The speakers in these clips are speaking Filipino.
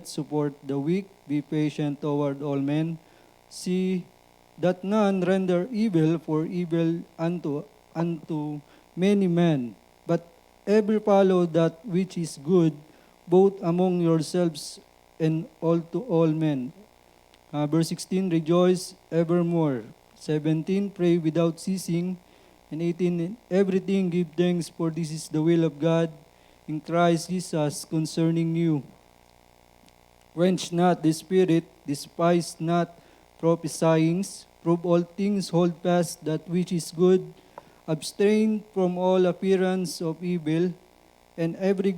strength, support the weak, be patient toward all men. See that none render evil for evil unto many men, but ever follow that which is good, both among yourselves and all to all men. Verse 16, rejoice evermore. 17, pray without ceasing. And 18, in everything give thanks, for this is the will of God in Christ Jesus concerning you. Quench not the spirit, despise not prophesyings, prove all things, hold fast that which is good, abstain from all appearance of evil, and every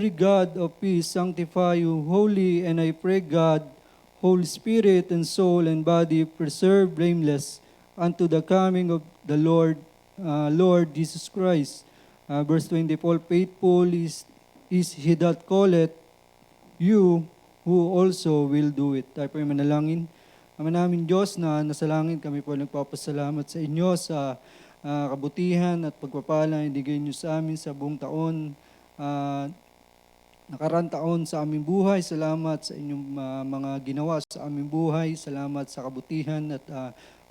God of peace sanctify you wholly, and I pray God, whole spirit and soul and body preserve blameless unto the coming of the Lord Jesus Christ. Verse 24, faithful is he that calleth you, who also will do it. Tayo po ay manalangin. Ama namin Diyos na nasa langit, kami po nagpapasalamat sa inyo sa kabutihan at pagpapala na ibigay niyo sa amin sa buong taon. Nakaraan taon sa aming buhay. Salamat sa inyong mga ginawa sa aming buhay. Salamat sa kabutihan at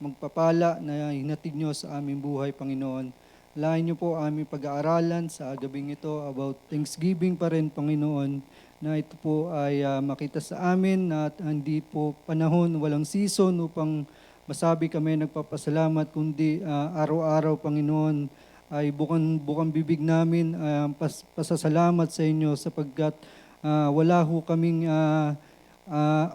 magpapala na hinatid niyo sa aming buhay, Panginoon. Lain niyo po aming pag-aaralan sa gabing ito about Thanksgiving pa rin, Panginoon, na ito po ay makita sa amin at hindi po panahon, walang season upang masabi kami nagpapasalamat, kundi araw-araw, Panginoon, ay bukang bibig namin pasasalamat sa inyo sapagkat wala ho kaming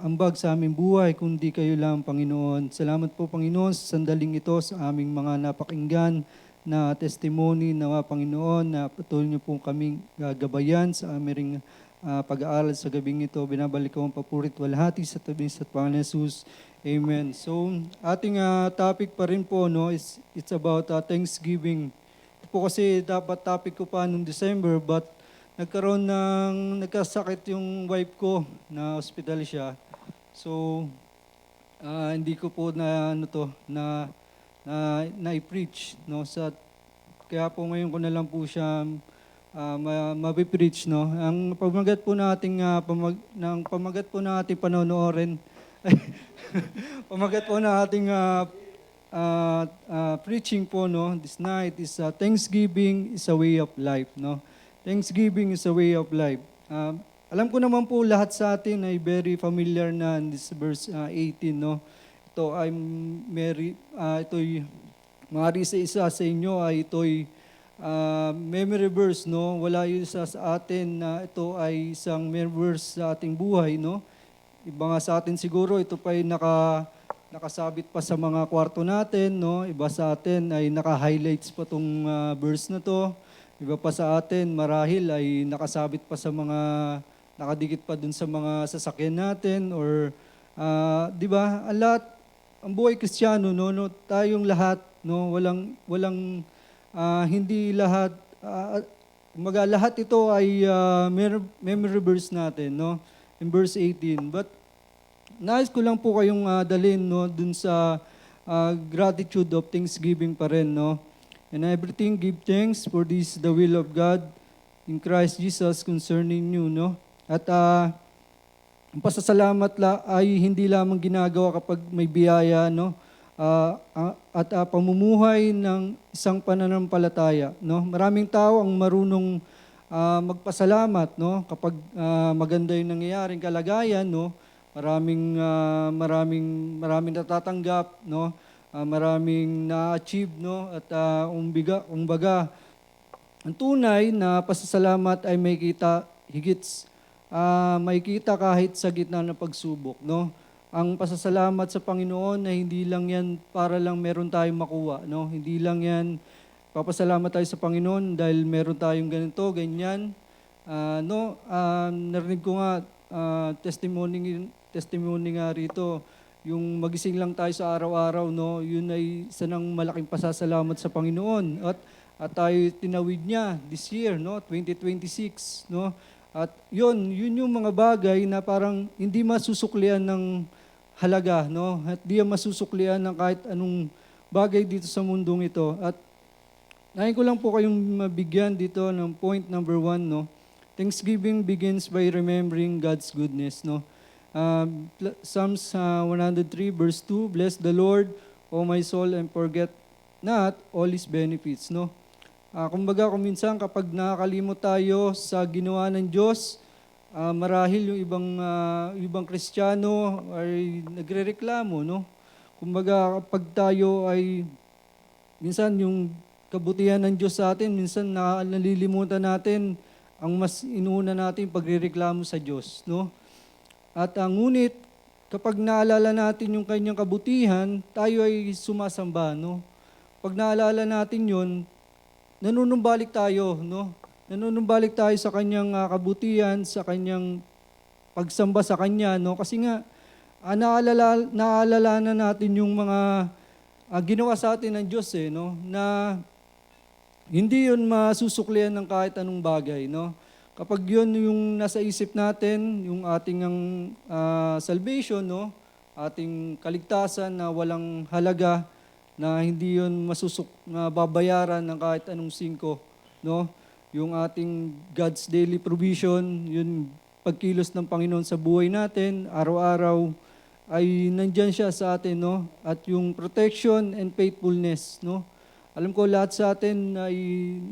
ambag sa aming buhay kundi kayo lang, Panginoon. Salamat po, Panginoon, sa sandaling ito sa aming mga napakinggan na testimony na Panginoon na patuloy niyo po kaming gagabayan sa aming pag-aaral sa gabing ito. Binabalik ko ang papurit walhati sa tabi sa Panginoon Jesus. Amen. So, ating topic pa rin po, no, it's about Thanksgiving. Ito po kasi dapat topic ko pa noong December, but nagkasakit yung wife ko, na hospital siya. So, hindi ko po na-preach, no, kaya po ngayon ko na lang po siya mapipreach, no. Ang pamagat po nating panonoorin pamagat po na ating preaching po, no, this night is Thanksgiving is a way of life, no. Thanksgiving is a way of life. Alam ko naman po lahat sa atin ay very familiar na in this verse 18, no. Ito ay ito'y maaari sa isa sa inyo ay ito'y memory verse, no. Wala yung isa sa atin na ito ay isang memory verse sa ating buhay, no. Iba nga sa atin siguro, ito pa ay nakasabit pa sa mga kwarto natin, no. Iba sa atin ay naka-highlights pa tong verse na to. Iba pa sa atin, marahil ay nakasabit pa sa mga, nakadikit pa dun sa mga sasakyan natin, or, di ba, ang buhay Kristiyano, no, tayong lahat, no, walang, hindi lahat, lahat ito ay memory verse natin, no, in verse 18. But, nais ko lang po kayong dalhin, no, dun sa gratitude of thanksgiving pa rin, no. And everything give thanks, for this is the will of God in Christ Jesus concerning you, no. At ang pasasalamat ay hindi lamang ginagawa kapag may biyaya, no, at pamumuhay ng isang pananampalataya, no. Maraming tao ang marunong magpasalamat, no, kapag maganda yung nangyayaring kalagayan, no. Maraming natatanggap, no. Maraming na-achieve, no, at umbaga ang tunay na pasasalamat ay may kita kahit sa gitna ng pagsubok, no. Ang pasasalamat sa Panginoon na hindi lang yan para lang meron tayong makuha, no. Hindi lang yan papasalamat tayo sa Panginoon dahil meron tayong ganito, ganyan. Narinig ko nga testimony nga rito, yung magising lang tayo sa araw-araw, no, yun ay isa ng malaking pasasalamat sa Panginoon. At tayo tinawid niya this year, no, 2026, no. At yun yung mga bagay na parang hindi masusuklian ng halaga, no. At di masusuklian ng kahit anong bagay dito sa mundong ito. At nais ko lang po kayong mabigyan dito ng point number 1, no. Thanksgiving begins by remembering God's goodness, no? Psalms 103 verse 2, Bless the Lord, O my soul, and forget not all His benefits, no? Kumbaga, kung minsan kapag nakakalimot tayo sa ginawa ng Diyos, marahil yung ibang Kristiyano ay nagrereklamo, no? Kumbaga, kapag tayo ay, minsan yung kabutihan ng Diyos sa atin, minsan nalilimutan natin ang mas inuuna natin pagrereklamo sa Diyos, no? At ngunit, kapag naalala natin yung kanyang kabutihan, tayo ay sumasamba, no? Pag naalala natin yon, nanunumbalik tayo, no? Nanunumbalik tayo sa kanyang kabutihan, sa kanyang pagsamba sa kanya, no? Kasi nga, naalala na natin yung mga ginawa sa atin ng Diyos, no? Na hindi yun masusuklian ng kahit anong bagay, no? Kapag yun yung nasa isip natin, yung ating salvation, no? Ating kaligtasan na walang halaga, na hindi yun babayaran ng kahit anong singko, no? Yung ating God's daily provision, yung pagkilos ng Panginoon sa buhay natin, araw-araw ay nandyan siya sa atin, no? At yung protection and faithfulness, no? Alam ko lahat sa atin ay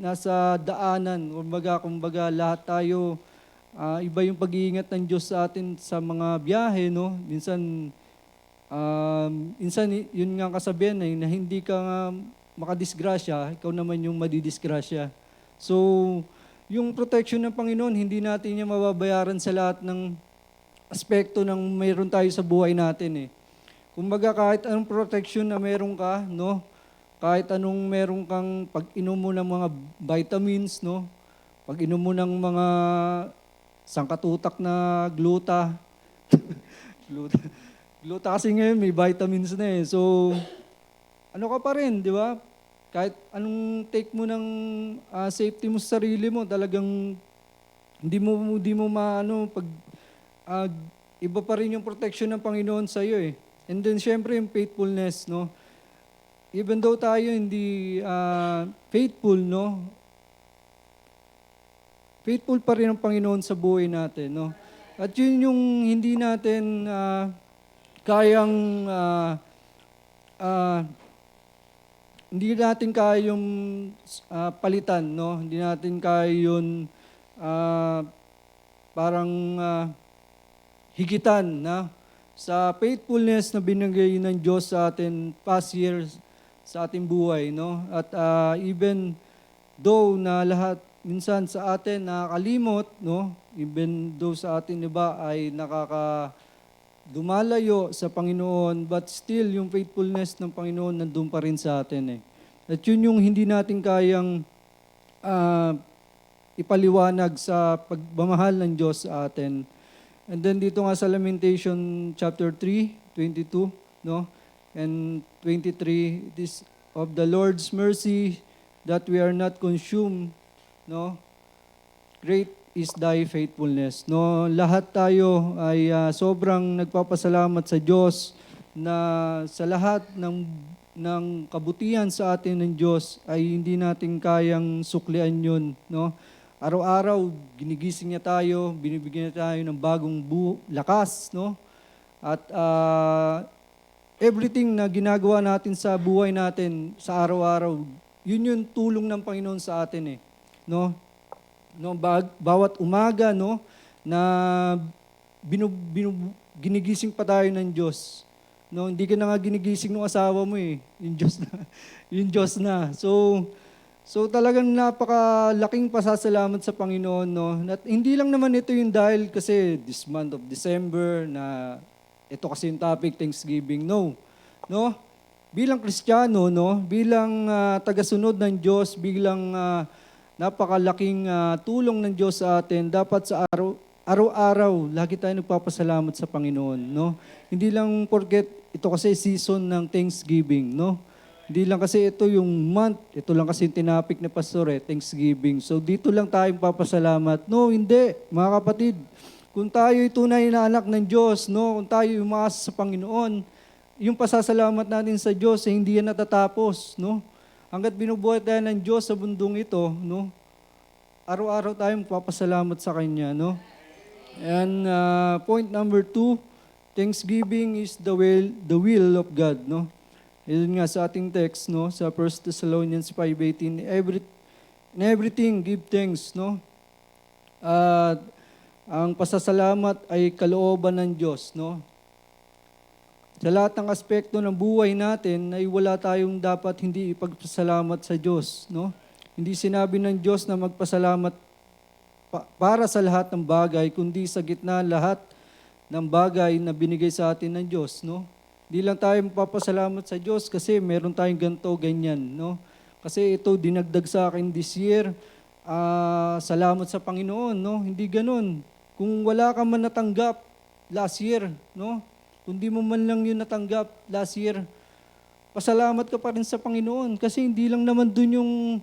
nasa daanan, kumbaga lahat tayo, iba yung pag-iingat ng Diyos sa atin sa mga biyahe, no? Minsan yun nga kasabihan na hindi ka nga makadisgrasya, ikaw naman yung madidisgrasya. So, yung protection ng Panginoon, hindi natin niya mababayaran sa lahat ng aspekto ng mayroon tayo sa buhay natin, eh. Kumbaga kahit anong protection na meron ka, no? Kahit anong meron kang pag-inom mo ng mga vitamins, no? Pag-inom mo ng mga sangkatutak na gluta. Gluta kasi ngayon may vitamins na, eh. So, ano ka pa rin, di ba? Kahit anong take mo ng safety mo sa sarili mo, talagang hindi mo iba pa rin yung protection ng Panginoon sa iyo, eh. And then syempre yung faithfulness, no? Even though tayo hindi faithful, no? Faithful pa rin ang Panginoon sa buhay natin, no? At yun yung hindi natin kayang hindi natin kayang palitan, no? Hindi natin kayang parang higitan na sa faithfulness na binigay ng Diyos sa atin past years sa ating buhay, no? At even though na lahat minsan sa atin nakakalimot, no? Even though sa atin iba ay dumalayo sa Panginoon, but still yung faithfulness ng Panginoon nandun pa rin sa atin, eh. At yun yung hindi natin kayang ipaliwanag sa pagmamahal ng Diyos sa atin. And then dito nga sa Lamentation chapter 3:22, no? And 23, it is of the Lord's mercy that we are not consumed, no? Great is thy faithfulness, no? Lahat tayo ay sobrang nagpapasalamat sa Diyos na sa lahat ng kabutihan sa atin ng Diyos ay hindi natin kayang suklian yun, no? Araw-araw, ginigising niya tayo, binibigyan niya tayo ng bagong lakas, no? At everything na ginagawa natin sa buhay natin sa araw-araw, yun yung tulong ng Panginoon sa atin, eh. No? Bawat umaga, no, na ginigising pa tayo ng Diyos. No, hindi ka na nga ginigising ng asawa mo, eh. Yung Diyos na. Yung Diyos na. So talagang napakalaking pasasalamat sa Panginoon, no. At hindi lang naman ito yung dahil kasi this month of December na ito kasi yung topic, Thanksgiving. No. Bilang Kristiyano, no, bilang tagasunod ng Diyos, bilang napakalaking tulong ng Diyos sa atin, dapat sa araw-araw, lagi tayo nagpapasalamat sa Panginoon, no? Hindi lang porket ito kasi season ng Thanksgiving, no? Hindi lang kasi ito yung month, ito lang kasi yung tinapik na pastor, Thanksgiving. So dito lang tayo papasalamat. No, hindi, mga kapatid. Kung tayo tunay na anak ng Diyos, no? Kung tayo umaasa sa Panginoon, yung pasasalamat natin sa Diyos, hindi yan natatapos, no? Hanggat binubuhay tayo ng Diyos sa bundong ito, no? araw-araw tayong papasalamat sa Kanya, no? And point number 2, thanksgiving is the will of God, no? Yun nga sa ating text, no? Sa 1 Thessalonians 5:18, in everything give thanks, no? At ang pasasalamat ay kalooban ng Diyos, no? Sa lahat ng aspekto ng buhay natin ay wala tayong dapat hindi ipagpasalamat sa Diyos, no? Hindi sinabi ng Diyos na magpasalamat para sa lahat ng bagay, kundi sa gitna lahat ng bagay na binigay sa atin ng Diyos, no? Hindi lang tayo magpapasalamat sa Diyos kasi meron tayong ganito, ganyan, no? Kasi ito dinagdag sa akin this year, salamat sa Panginoon, no? Hindi ganun. Kung wala ka man natanggap last year, no? Kung di mo man lang yun natanggap last year, pasalamat ka pa rin sa Panginoon kasi hindi lang naman doon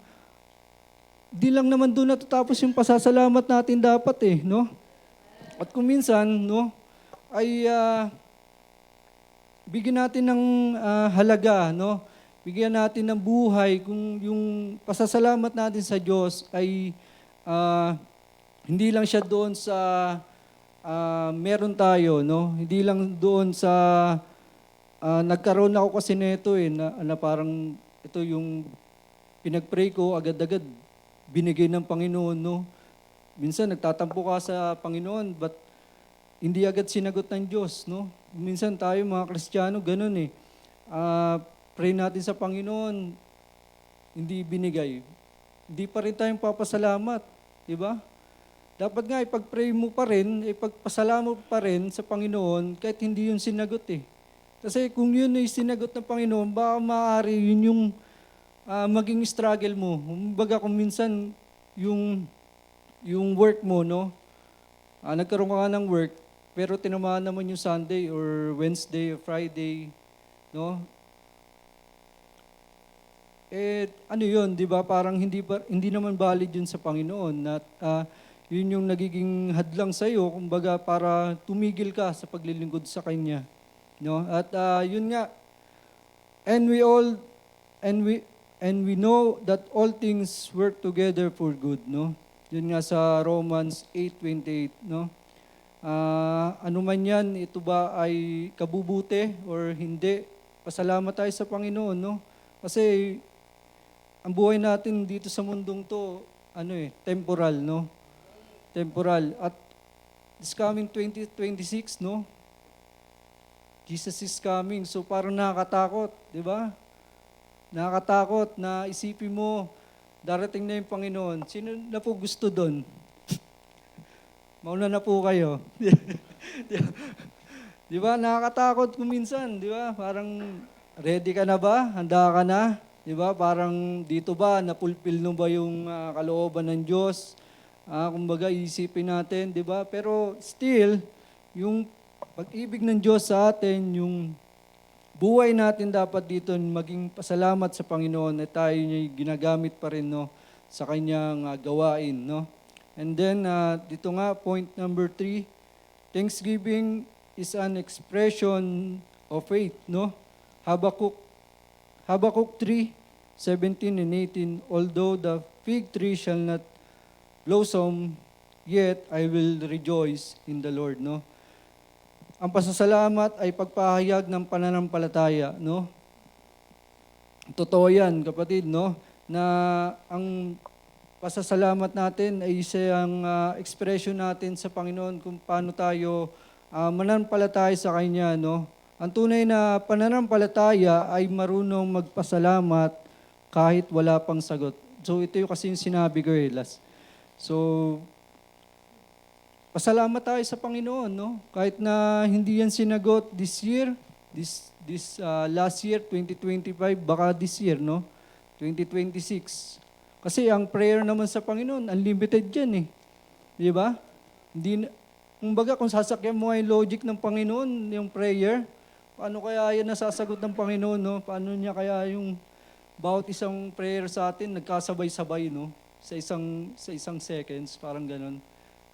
natatapos yung pasasalamat natin dapat no? At kung minsan, no, ay bigyan natin ng halaga, no? Bigyan natin ng buhay kung yung pasasalamat natin sa Diyos ay hindi lang siya doon sa meron tayo, no? Hindi lang doon sa nagkaroon ako kasi nito na parang ito yung pinag-pray ko agad-agad binigay ng Panginoon, no? Minsan nagtatampo ka sa Panginoon but hindi agad sinagot ng Diyos, no? Minsan tayo mga Kristiyano ganun pray natin sa Panginoon, hindi binigay. Hindi pa rin tayong papasalamat, di ba? Dapat nga ipag-pray mo pa rin, ipagpasalamat pa rin sa Panginoon kahit hindi yun sinagot Kasi kung yun ay sinagot ng Panginoon, baka maaari yun yung maging struggle mo. Kumbaga kung minsan yung work mo, no? Nagkaroon ka nga ng work, pero tinamaan naman yung Sunday or Wednesday or Friday, no? Ano yun, di ba? Parang hindi naman valid yun sa Panginoon. At yun yung nagiging hadlang sa iyo, kumbaga para tumigil ka sa paglilingkod sa Kanya, no? At yun nga, and we know that all things work together for good, no? Yun nga sa Romans 8:28, no? Ano man yan, ito ba ay kabubuti or hindi? Pasalamat tayo sa Panginoon, no? Kasi ang buhay natin dito sa mundong to, temporal, no? Temporal. At this coming 2026, no? Jesus is coming. So parang nakakatakot, di ba? Nakakatakot na isipin mo, darating na yung Panginoon. Sino na po gusto doon? Mauna na po kayo. Di ba? Nakakatakot kung minsan, di ba? Parang ready ka na ba? Handa ka na? Di ba? Parang dito ba, napulpil no ba yung kalooban ng Diyos? Kumbaga, isipin natin, di ba? Pero still, yung pag-ibig ng Diyos sa atin, yung buhay natin dapat dito maging pasalamat sa Panginoon na tayo niya ginagamit pa rin, no, sa kanyang gawain, no? And then, dito nga, point number 3, thanksgiving is an expression of faith, no? Habakkuk 3:17 and 18, although the fig tree shall not blossom, yet I will rejoice in the Lord, no? Ang pasasalamat ay pagpahayag ng pananampalataya, no? Totoo yan, kapatid, no? Na ang pasasalamat natin ay isang expression natin sa Panginoon kung paano tayo mananampalataya sa Kanya, no? Ang tunay na pananampalataya ay marunong magpasalamat kahit wala pang sagot. So ito yung kasi yung sinabi ko last. So, pasalamat tayo sa Panginoon, no? Kahit na hindi yan sinagot this year, last year, 2025, baka this year, no? 2026. Kasi ang prayer naman sa Panginoon, unlimited yan Di ba? Kumbaga, kung sasakyan mo yung logic ng Panginoon, yung prayer, paano kaya yan nasasagot ng Panginoon, no? Paano niya kaya yung bawat isang prayer sa atin, nagkasabay-sabay, no? Sa isang seconds, parang ganun.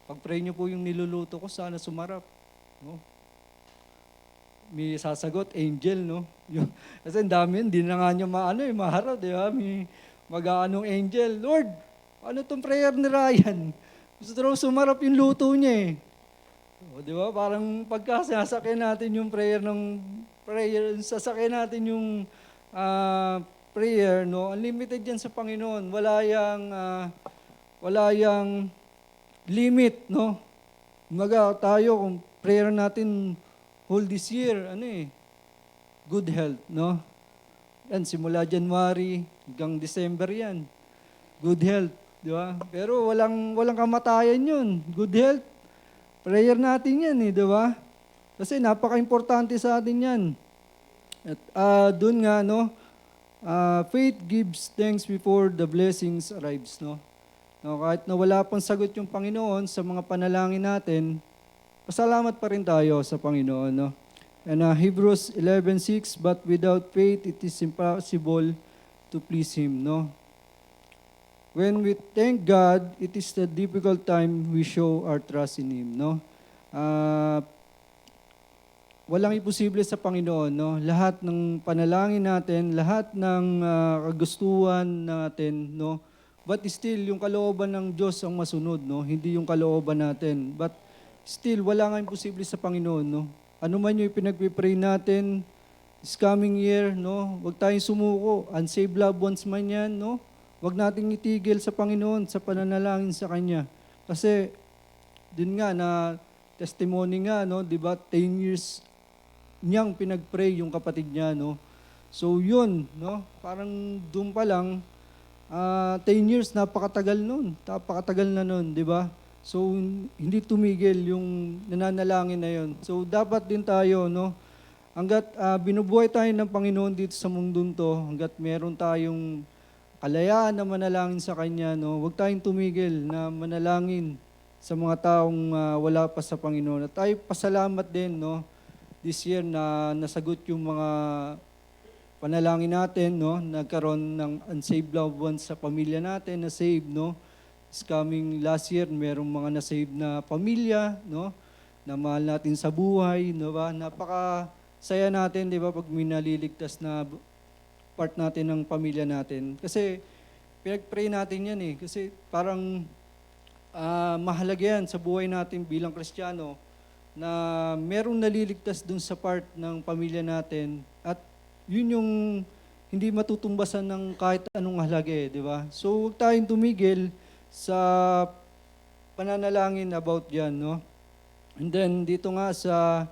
Pag-pray niyo po yung niluluto ko, sana sumarap. No? May sasagot, angel, no? Kasi ang dami yun, di na nga niya maharap, di ba? May mag-aanong angel, Lord, Ano tong prayer ni Ryan? Gusto daw sumarap yung luto niya eh. O, di ba? Parang pagka sasakyan natin yung prayer, sasakyan natin yung prayer, no? Unlimited yan sa Panginoon. Wala yang limit, no? Maga tayo kung prayer natin whole this year, good health, no? Yan, simula January hanggang December yan. Good health, di ba? Pero walang kamatayan yun. Good health. Prayer natin yan, di ba? Kasi napaka-importante sa atin yan. At doon nga, no, faith gives thanks before the blessings arrives, no? No, kahit na wala pang sagot yung Panginoon sa mga panalangin natin, pasalamat pa rin tayo sa Panginoon, no? And Hebrews 11:6, but without faith it is impossible to please Him, no? When we thank God, it is the difficult time we show our trust in Him, no? Walang imposible sa Panginoon, no? Lahat ng panalangin natin, lahat ng kagustuhan natin, no? But still, yung kalooban ng Diyos ang masunod, no? Hindi yung kalooban natin. But still, wala nga imposible sa Panginoon, no? Ano man yung pinagpipray natin this coming year, no? Huwag tayong sumuko. Unsaved loved ones man yan, no? Huwag nating itigil sa Panginoon sa pananalangin sa Kanya. Kasi, din nga na testimony nga, no? Di ba, 10 years niyang pinagpray yung kapatid niya, no? So, yun, no? Parang doon pa lang, 10 years, napakatagal nun. Napakatagal na nun, di ba? So, hindi tumigil yung nananalangin na yun. So, dapat din tayo, no? Hanggat binubuhay tayo ng Panginoon dito sa mundong to, hanggat meron tayong kalayaan na manalangin sa Kanya, no? Huwag tayong tumigil na manalangin sa mga taong wala pa sa Panginoon. At tayo pasalamat din, no? This year na nasagot yung mga panalangin natin, no? Nagkaroon ng unsaved loved ones sa pamilya natin na saved, no? This coming last year, merong mga na-save na pamilya, no? Na mahal natin sa buhay, no ba? Napaka-saya natin, di ba, pag may naliligtas na part natin ng pamilya natin. Kasi pinag-pray natin yan eh. Kasi parang mahalaga yan sa buhay natin bilang Kristiyano na merong naliligtas dun sa part ng pamilya natin at yun yung hindi matutumbasan ng kahit anong halaga eh, di ba? So huwag tayong tumigil sa pananalangin about yan, no? And then, dito nga sa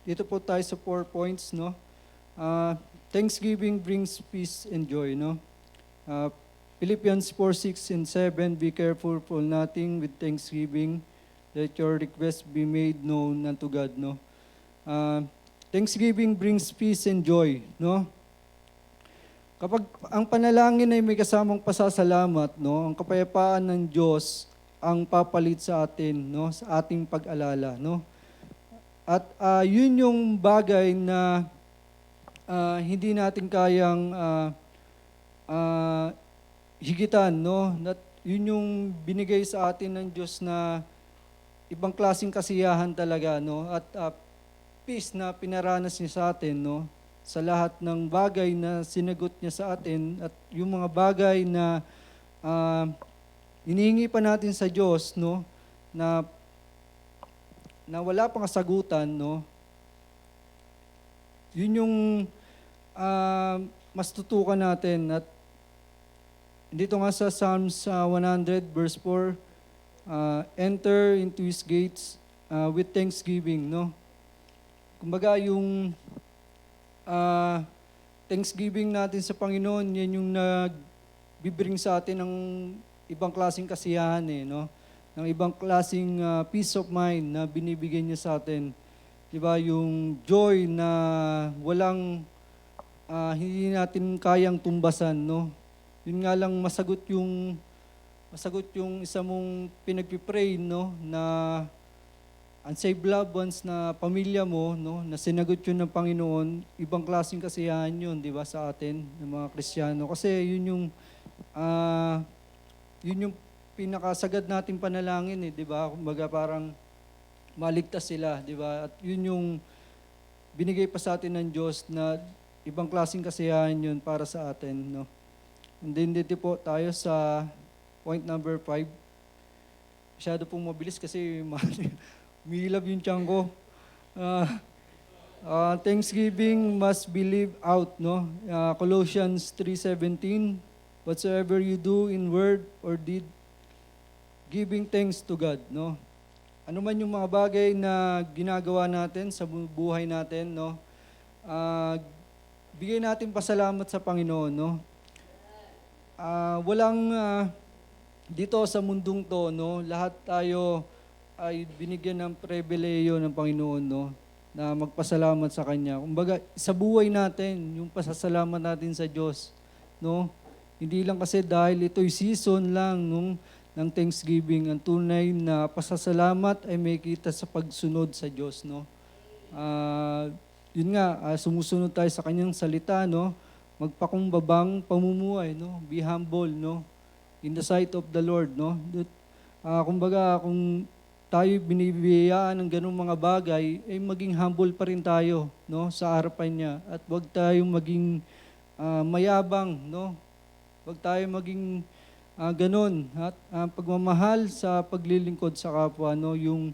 dito po tayo sa 4 points, no? Thanksgiving brings peace and joy, no? Philippians 4:6 and 7, be careful for nothing with thanksgiving, let your request be made known unto God, no? Thanksgiving brings peace and joy, no? Kapag ang panalangin ay may kasamang pasasalamat, no, ang kapayapaan ng Diyos ang papalit sa atin, no, sa ating pag-alala, no. At yun yung bagay na hindi natin kayang higitan, no. Yun yung binigay sa atin ng Diyos na ibang klaseng kasiyahan talaga, no. At peace na pinaranas niya sa atin, no, sa lahat ng bagay na sinagot niya sa atin at yung mga bagay na hinihingi pa natin sa Diyos, no, na wala pang kasagutan, no, yun yung mas tutukan natin. At dito nga sa Psalms 100 verse 4, enter into His gates with thanksgiving, no. Kumbaga yung thanksgiving natin sa Panginoon, yan yung nagbibring sa atin ng ibang klaseng kasiyahan eh, no? Ng ibang klaseng peace of mind na binibigay niya sa atin. Diba? Yung joy na hindi natin kayang tumbasan, no? Yun nga lang masagot yung isa mong pinagpipray, no? Na unsaved loved ones na pamilya mo, no, na sinagot yun ng Panginoon, ibang klaseng kasiyahan yun, di ba, sa atin, ng mga Kristiyano. Kasi yun yung pinakasagad nating panalangin, eh, di ba? Kumbaga parang maligtas sila, di ba? At yun yung binigay pa sa atin ng Diyos na ibang klaseng kasiyahan yun para sa atin, no. And then dito po tayo sa point number 5. Masyado pong mabilis kasi umihilab yung tiyan ko. Ah, Thanksgiving must be lived out, no? Colossians 3:17, whatsoever you do in word or deed, giving thanks to God, no? Ano man yung mga bagay na ginagawa natin sa buhay natin, no? Bigay natin pasalamat sa Panginoon, no? Walang dito sa mundong to, no, lahat tayo ay binigyan ng pribileyo ng Panginoon, no, na magpasalamat sa Kanya. Kumbaga, sa buhay natin, yung pasasalamat natin sa Diyos, no, hindi lang kasi dahil ito'y season lang ng Thanksgiving, ang tunay na pasasalamat ay may kita sa pagsunod sa Diyos, no. Yun nga, sumusunod tayo sa Kanyang salita, no, magpakumbabang pamumuhay, no, be humble, no, in the sight of the Lord, no. Kumbaga, kung tayo binibiyayaan ng ganung mga bagay, ay maging humble pa rin tayo, no, sa harapan niya. At wag tayong maging mayabang, no. Wag tayong maging ganun. At pagmamahal sa paglilingkod sa kapwa, no, yung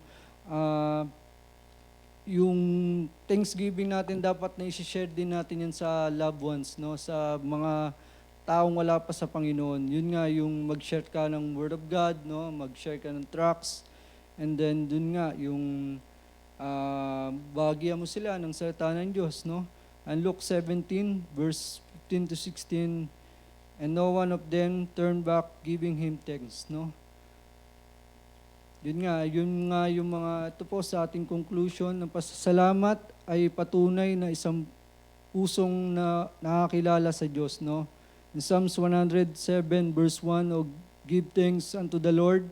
Thanksgiving natin dapat na i-share din natin yan sa loved ones, no, sa mga taong wala pa sa Panginoon. Yun nga, yung mag-share ka ng Word of God, no? Mag-share ka ng tracts, and then dun nga, yung bahagyan mo sila ng salita ng Diyos, no? And Luke 17, verse 15 to 16, and no one of them turned back giving Him thanks, no? Yun nga yung mga, ito po sa ating conclusion, ng pasasalamat ay patunay na isang pusong na nakakilala sa Diyos, no? In Psalms 107 verse 1, "O give thanks unto the Lord,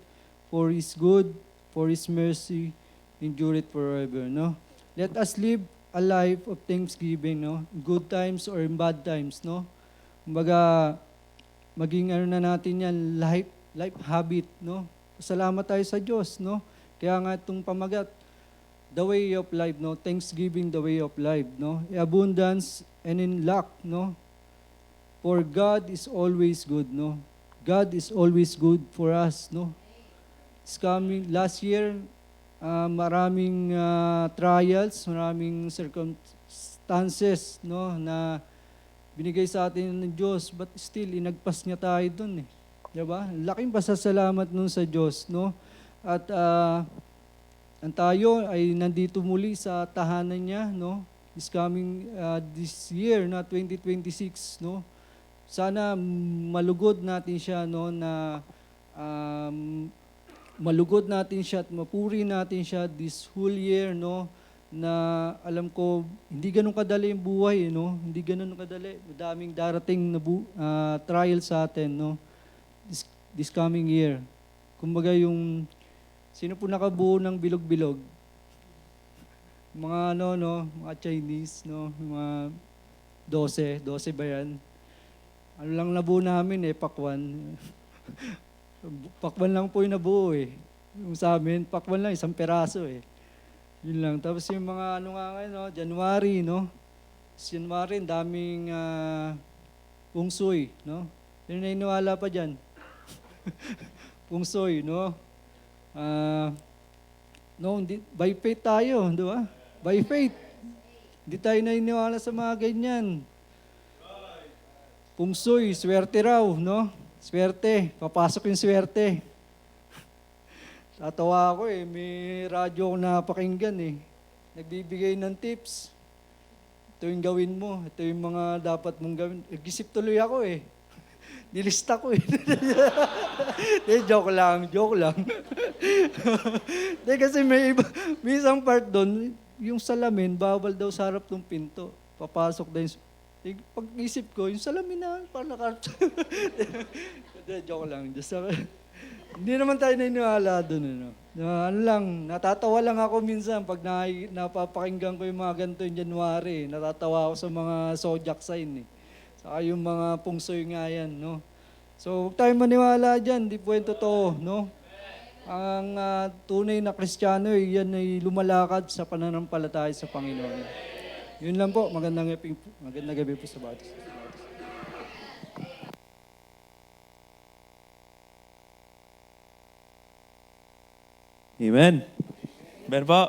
for His good, for His mercy endureth forever." No? Let us live a life of thanksgiving, no? In good times or in bad times, no? Kumbaga, maging na natin yan, life habit, no? Salamat tayo sa Diyos, no? Kaya nga itong pamagat, the way of life, no? Thanksgiving, the way of life, no? In abundance and in lack, no? For God is always good, no? God is always good for us, no? It's coming, last year, maraming trials, maraming circumstances, no, na binigay sa atin ng Diyos, but still, inagpas niya tayo dun, eh. Diba? Laking pasasalamat nun sa Diyos, no? At ang tayo ay nandito muli sa tahanan niya, no? This coming, this year, na 2026, no? Sana malugod natin siya, no, na malugod natin siya at mapuri natin siya this whole year, no, na alam ko hindi ganun kadali yung buhay, no, hindi ganun kadali, madaming darating na trial sa atin, no, this coming year. Kumbaga yung sino po nakabuo ng bilog-bilog, mga mga Chinese, no, mga 12 ba yan? Ano lang nabuo namin, pakwan. Pakwan lang po yung nabuo, eh. Yung sa amin, pakwan lang, isang peraso, eh. Yun lang. Tapos yung mga ngayon, no, January, no? January, daming pungsoy, no? Yun na iniwala pa dyan. Pungsoy, no? Hindi, by faith tayo, di ba? By faith. Hindi tayo naniniwala sa mga ganyan. Pungsoy, swerte raw, no? Swerte, papasok yung swerte. Tatawa ako, eh, may radyo akong napakinggan, eh. Nagbibigay ng tips. Ito yung gawin mo, ito yung mga dapat mong gawin. Nag-isip tuloy ako, eh. Nilista ko, eh. Joke lang. Kasi may isang part doon, yung salamin, bawal daw sa harap ng pinto. Papasok daw yung pag-isip ko, yung salamin na, parang joke lang. Hindi naman tayo naniniwala doon. Natatawa lang ako minsan pag napapakinggan ko yung mga ganito yung January. Natatawa ako sa mga zodiac sign. Saka yung mga pungsoy nga yan. No? So, huwag tayong maniwala dyan. Di po yung totoo. No? Ang tunay na Kristiyano, yan ay lumalakad sa pananampalataya sa Panginoon. Yun lang po. Magandang gabi po sa bawat isa. Amen. Amen po.